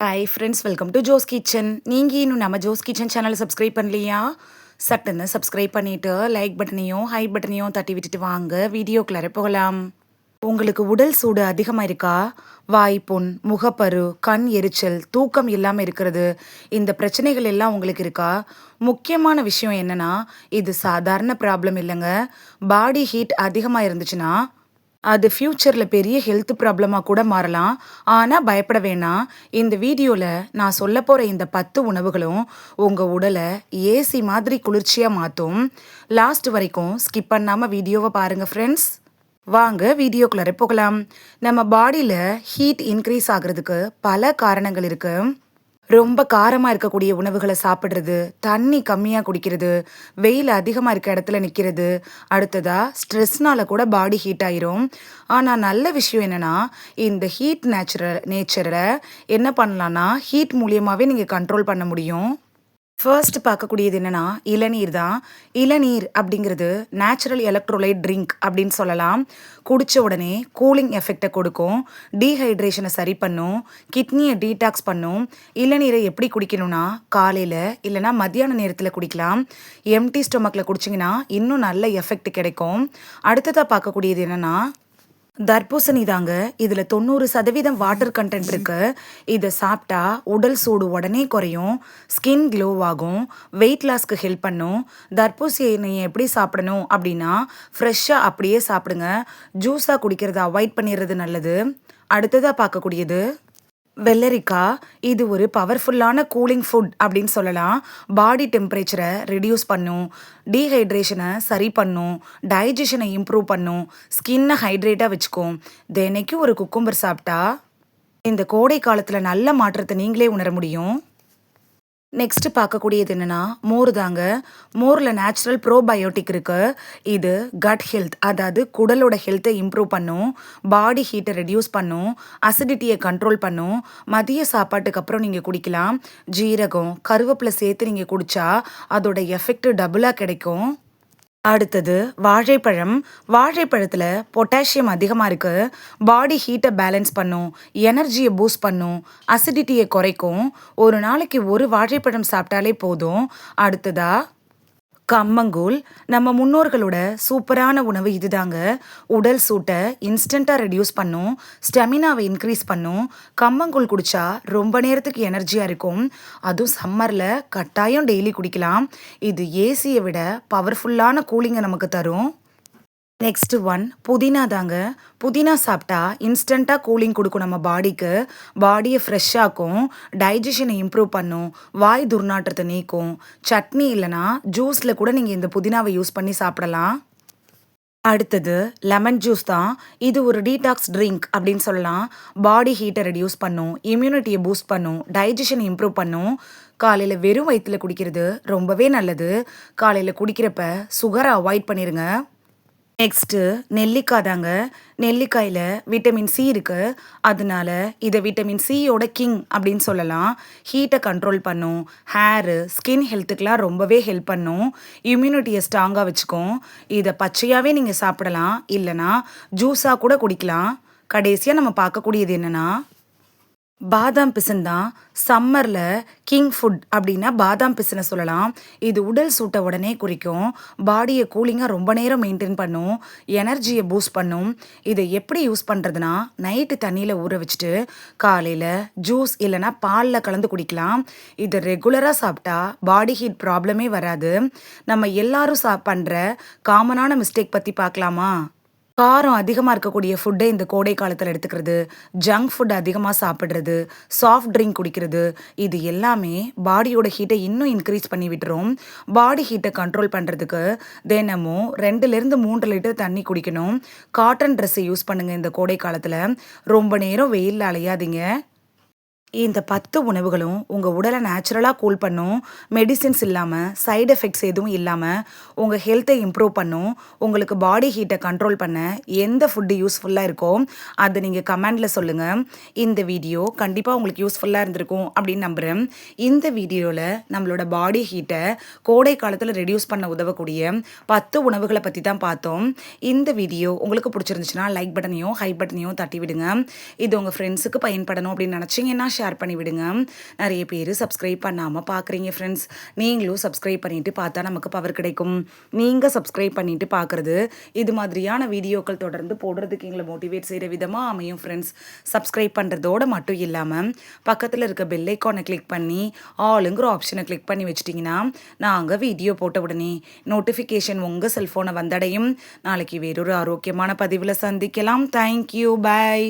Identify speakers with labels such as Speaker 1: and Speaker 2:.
Speaker 1: Hi friends, welcome to Jo's kitchen. நீங்கள் இன்னும் நம்ம ஜோஸ் கிச்சன் சேனலை சப்ஸ்கிரைப் பண்ணலையா? சட்டுன்னு சப்ஸ்கிரைப் பண்ணிவிட்டு லைக் பட்டனையும் ஹை பட்டனையும் தட்டி விட்டுட்டு வாங்க வீடியோக்குள்ளார போகலாம். உங்களுக்கு உடல் சூடு அதிகமாக இருக்கா? வாய்ப்புண், முகப்பரு, கண் எரிச்சல், தூக்கம் இல்லாமல் இருக்கிறது, இந்த பிரச்சனைகள் எல்லாம் உங்களுக்கு இருக்கா? முக்கியமான விஷயம் என்னன்னா, இது சாதாரண ப்ராப்ளம் இல்லைங்க. பாடி ஹீட் அதிகமாக இருந்துச்சுன்னா அது ஃப்யூச்சரில் பெரிய ஹெல்த் ப்ராப்ளமாக கூட மாறலாம். ஆனால் பயப்பட வேணாம். இந்த வீடியோவில் நான் சொல்ல போகிற இந்த 10 உணவுகளும் உங்கள் உடலை ஏசி மாதிரி குளிர்ச்சியாக மாற்றும். லாஸ்ட் வரைக்கும் ஸ்கிப் பண்ணாமல் வீடியோவை பாருங்கள் ஃப்ரெண்ட்ஸ். வாங்க வீடியோக்குள்ளார போகலாம். நம்ம பாடியில் ஹீட் இன்க்ரீஸ் ஆகிறதுக்கு பல காரணங்கள் இருக்குது. ரொம்ப காரமாக இருக்கக்கூடிய உணவுகளை சாப்பிட்றது, தண்ணி கம்மியாக குடிக்கிறது, வெயில் அதிகமாக இருக்க இடத்துல நிற்கிறது, அடுத்ததாக ஸ்ட்ரெஸ்னால் கூட பாடி ஹீட் ஆயிரும். ஆனால் நல்ல விஷயம் என்னென்னா, இந்த ஹீட் நேச்சரை என்ன பண்ணலான்னா ஹீட் மூலியமாகவே நீங்கள் கண்ட்ரோல் பண்ண முடியும். ஃபர்ஸ்ட் பார்க்கக்கூடியது என்னென்னா இளநீர் தான். இளநீர் அப்படிங்கிறது நேச்சுரல் எலக்ட்ரோலைட் ட்ரிங்க் அப்படின்னு சொல்லலாம். குடித்த உடனே கூலிங் எஃபெக்டை கொடுக்கும், டீஹைட்ரேஷனை சரி பண்ணும், கிட்னியை டீடாக்ஸ் பண்ணும். இளநீரை எப்படி குடிக்கணும்னா காலையில் இல்லைனா மத்தியான நேரத்தில் குடிக்கலாம். எம்டி ஸ்டொமக்கில் குடிச்சிங்கன்னா இன்னும் நல்ல எஃபெக்ட் கிடைக்கும். அடுத்ததாக பார்க்கக்கூடியது என்னென்னா தர்பூசணி தாங்க. இதில் 90% வாட்டர் கண்டென்ட் இருக்கு. இதை சாப்பிட்டா உடல் சூடு உடனே குறையும், ஸ்கின் க்ளோ ஆகும், வெயிட் லாஸ்க்கு ஹெல்ப் பண்ணும். தர்பூசணியை எப்படி சாப்பிடணும் அப்படின்னா ஃப்ரெஷ்ஷாக அப்படியே சாப்பிடுங்க. ஜூஸாக குடிக்கிறத அவாய்ட் பண்ணிடுறது நல்லது. அடுத்ததாக பார்க்கக்கூடியது வெள்ளரிக்காய். இது ஒரு பவர்ஃபுல்லான கூலிங் ஃபுட் அப்படின்னு சொல்லலாம். பாடி டெம்பரேச்சரை ரெடியூஸ் பண்ணும், டீஹைட்ரேஷனை சரி பண்ணும், டைஜஷனை இம்ப்ரூவ் பண்ணும், ஸ்கின்னை ஹைட்ரேட்டாக வச்சுக்கும். தினைக்கும் ஒரு குக்கும்பர் சாப்பிட்டா இந்த கோடை காலத்தில் நல்ல மாற்றத்தை நீங்களே உணர முடியும். நெக்ஸ்ட் பார்க்கக்கூடியது என்னென்னா மோர் தாங்க. மோரில் நேச்சுரல் ப்ரோபயோட்டிக் இருக்குது. இது கட் ஹெல்த், அதாவது குடலோட ஹெல்த்தை இம்ப்ரூவ் பண்ணும், பாடி ஹீட்டை ரெடியூஸ் பண்ணும், அசிடிட்டியை கண்ட்ரோல் பண்ணும். மதிய சாப்பாட்டுக்கு அப்புறம் நீங்கள் குடிக்கலாம். ஜீரகம், கருவேப்பிலை சேர்த்து நீங்கள் குடித்தா அதோட எஃபெக்ட் டபுளாக கிடைக்கும். அடுத்தது வாழைப்பழம். வாழைப்பழத்தில் பொட்டாசியம் அதிகமாக இருக்குது. பாடி ஹீட்டை பேலன்ஸ் பண்ணும், எனர்ஜியை பூஸ்ட் பண்ணும், அசிடிட்டியை குறைக்கும். ஒரு நாளைக்கு ஒரு வாழைப்பழம் சாப்பிட்டாலே போதும். அடுத்ததாக கம்மங்கூழ். நம்ம முன்னோர்களோட சூப்பரான உணவு இதுதாங்க. உடல் சூட்டை இன்ஸ்டண்ட்டாக ரெடியூஸ் பண்ணும், ஸ்டெமினாவை இன்க்ரீஸ் பண்ணும். கம்மங்கூழ் குடித்தா ரொம்ப நேரத்துக்கு எனர்ஜியாக இருக்கும். அதுவும் சம்மரில் கட்டாயம் டெய்லி குடிக்கலாம். இது ஏசியை விட பவர்ஃபுல்லான கூலிங்கை நமக்கு தரும். நெக்ஸ்ட் ஒன் புதினா தாங்க. புதினா சாப்பிட்டா இன்ஸ்டண்ட்டாக கூலிங் கொடுக்கும் நம்ம பாடிக்கு. பாடியை ஃப்ரெஷ்ஷாக்கும், டைஜஷனை இம்ப்ரூவ் பண்ணும், வாய் துர்நாற்றத்தை நீக்கும். சட்னி இல்லைனா ஜூஸில் கூட நீங்கள் இந்த புதினாவை யூஸ் பண்ணி சாப்பிடலாம். அடுத்தது லெமன் ஜூஸ் தான். இது ஒரு டீடாக்ஸ் ட்ரிங்க் அப்படின்னு சொல்லலாம். பாடி ஹீட்டை ரெடியூஸ் பண்ணும், இம்யூனிட்டியை பூஸ்ட் பண்ணும், டைஜஷனை இம்ப்ரூவ் பண்ணும். காலையில் வெறும் வயிற்றில் குடிக்கிறது ரொம்பவே நல்லது. காலையில் குடிக்கிறப்ப சுகரை அவாய்ட் பண்ணிடுங்க. நெக்ஸ்ட்டு நெல்லிக்காய் தாங்க. நெல்லிக்காயில் விட்டமின் சி இருக்குது. அதனால இதை விட்டமின் சியோட கிங் அப்படின்னு சொல்லலாம். ஹீட்டை கண்ட்ரோல் பண்ணும், ஹேரு, ஸ்கின் ஹெல்த்துக்கெலாம் ரொம்பவே ஹெல்ப் பண்ணும், இம்யூனிட்டியை ஸ்ட்ராங்காக வச்சுக்கும். இதை பச்சையாகவே நீங்கள் சாப்பிடலாம், இல்லைனா ஜூஸாக கூட குடிக்கலாம். கடைசியாக நம்ம பார்க்கக்கூடியது என்னென்னா பாதாம் பிசின் தான். சம்மரில் கிங் ஃபுட் அப்படின்னா பாதாம் பிசினை சொல்லலாம். இது உடல் சூட்டை உடனே குறிக்கும், பாடியை கூலிங்காக ரொம்ப நேரம் மெயின்டைன் பண்ணும், எனர்ஜியை பூஸ்ட் பண்ணும். இதை எப்படி யூஸ் பண்ணுறதுனா நைட்டு தண்ணியில் ஊற வச்சுட்டு காலையில் ஜூஸ் இல்லைனா பாலில் கலந்து குடிக்கலாம். இதை ரெகுலராக சாப்பிட்டா பாடி ஹீட் ப்ராப்ளமே வராது. நம்ம எல்லாரும் பண்ணுற காமனான மிஸ்டேக் பற்றி பார்க்கலாமா? காரம் அதிகமாக இருக்கக்கூடிய ஃபுட்டை இந்த கோடை காலத்தில் எடுத்துக்கிறது, ஜங்க் ஃபுட் அதிகமாக சாப்பிட்றது, சாஃப்ட் ட்ரிங்க் குடிக்கிறது, இது எல்லாமே பாடியோட ஹீட்டை இன்னும் இன்க்ரீஸ் பண்ணி விட்டுரும். பாடி ஹீட்டை கண்ட்ரோல் பண்ணுறதுக்கு தினமும் 2லேருந்து 3 லிட்டர் தண்ணி குடிக்கணும். காட்டன் ட்ரெஸ்ஸை யூஸ் பண்ணுங்கள் இந்த கோடை காலத்தில். ரொம்ப நேரம் வெயிலில் அலையாதீங்க. இந்த 10 உணவுகளும் உங்கள் உடலை நேச்சுரலாக கூல் பண்ணும், மெடிசின்ஸ் இல்லாமல், சைடு எஃபெக்ட்ஸ் எதுவும் இல்லாமல் உங்கள் ஹெல்த்தை இம்ப்ரூவ் பண்ணும். உங்களுக்கு பாடி ஹீட்டை கண்ட்ரோல் பண்ண எந்த ஃபுட்டு யூஸ்ஃபுல்லாக இருக்கோ அதை நீங்கள் கமெண்டில் சொல்லுங்கள். இந்த வீடியோ கண்டிப்பாக உங்களுக்கு யூஸ்ஃபுல்லாக இருந்திருக்கும் அப்படின்னு நம்புகிறேன். இந்த வீடியோவில் நம்மளோட பாடி ஹீட்டை கோடை காலத்தில் ரெடியூஸ் பண்ண உதவக்கூடிய 10 உணவுகளை பற்றி தான் பார்த்தோம். இந்த வீடியோ உங்களுக்கு பிடிச்சிருந்துச்சுன்னா லைக் பட்டனையும் ஹை பட்டனையும் தட்டி விடுங்க. இது உங்கள் ஃப்ரெண்ட்ஸுக்கு பயன்படணும் அப்படின்னு நினச்சிங்கன்னா ஷேர் பண்ணி விடுங்க. நிறைய பேர் சப்ஸ்கிரைப் பண்ணாமல் பார்க்குறீங்க ஃப்ரெண்ட்ஸ். நீங்களும் சப்ஸ்கிரைப் பண்ணிவிட்டு பார்த்தா நமக்கு பவர் கிடைக்கும். நீங்கள் சப்ஸ்கிரைப் பண்ணிவிட்டு பார்க்குறது இது மாதிரியான வீடியோக்கள் தொடர்ந்து போடுறதுக்கு எங்களை மோட்டிவேட் செய்கிற விதமாக அமையும் ஃப்ரெண்ட்ஸ். சப்ஸ்கிரைப் பண்ணுறதோடு மட்டும் இல்லாமல் பக்கத்தில் இருக்க பெல் ஐக்கானை கிளிக் பண்ணி ஆளுங்கிற ஆப்ஷனை கிளிக் பண்ணி வச்சிட்டிங்கன்னா நாங்கள் வீடியோ போட்ட உடனே நோட்டிஃபிகேஷன் உங்கள் செல்ஃபோனை வந்தடையும். நாளைக்கு வேறொரு ஆரோக்கியமான பதிவில் சந்திக்கலாம். Thank you, by.